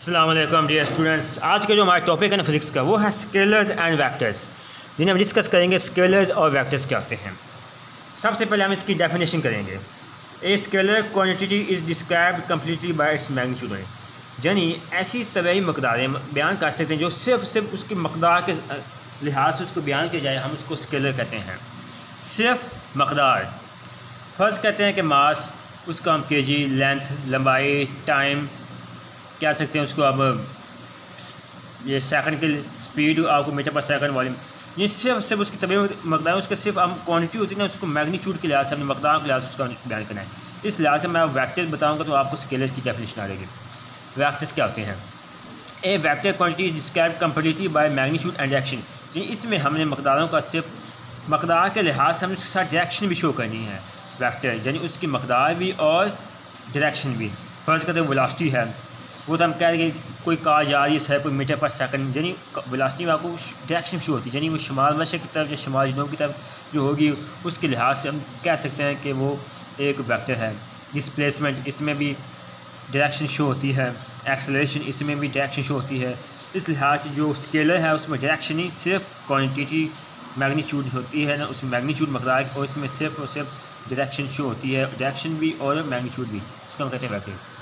अस्सलाम वालेकुम dear students. आज का जो हमारा टॉपिक है ना फिज़िक्स का, वो है स्केलर्स एंड वेक्टर्स, जिन्हें हम डिस्कस करेंगे। स्केलर्स और वेक्टर्स क्या होते हैं। सबसे पहले हम इसकी डेफिनेशन करेंगे। A scalar quantity is described completely bye its magnitude. यानी ऐसी तबई मकदारें बयान कर सकते हैं जो सिर्फ उसकी मकदार के लिहाज से उसको बयान किया जाए, हम उसको स्केलर कहते हैं। सिर्फ मकदार, फ़र्ज़ कहते हैं कि मास, उसका हम केजी, लेंथ, लंबाई, टाइम कह सकते हैं उसको। अब ये सेकंड की स्पीड आपको मीटर पर सेकंड वाली, ये सिर्फ उसकी तबी मकदार, उसका सिर्फ हम क्वांटिटी होती है ना, उसको मैग्नीट्यूड के लिहाज से, अपने मकदार के लिहाज से उसका बयान करना है। इस लिहाज से मैं वेक्टर बताऊंगा तो आपको स्केलर की डेफिनेशन आ जाएगी। वेक्टर्स क्या होते हैं? A vector quantity is described completely by magnitude and direction. जी, इसमें हमने मकदारों का सिर्फ मकदार के लिहाज से हमें उसके साथ डायरेक्शन भी शो करनी है। वेक्टर यानी उसकी मकदार भी और डायरेक्शन भी। फ़र्ज़ करते हैं वेलोसिटी है, वो तो हम कह रहे हैं कि कोई कार जा रही है कोई मीटर पर सेकंड, यानी वेलोसिटी में आपको डायरेक्शन शो होती है, यानी वो शुमाल मशरक़ की तरफ या शुमाल जनूब की तरफ जो होगी, उसके लिहाज से हम कह सकते हैं कि वो एक वेक्टर है। डिस्प्लेसमेंट, इसमें भी डायरेक्शन शो होती है। एक्सेलरेशन, इसमें भी डायरेक्शन शो होती है। इस लिहाज से जो स्केलर है उसमें डायरेक्शन ही सिर्फ क्वान्टिटी मैग्नीट्यूड होती है ना, उसमें मैग्नीट्यूड मकदार, और इसमें सिर्फ और सिर्फ डायरेक्शन शो होती है, डायरेक्शन भी और मैग्नीट्यूड भी, उसको हम कहते हैं वेक्टर।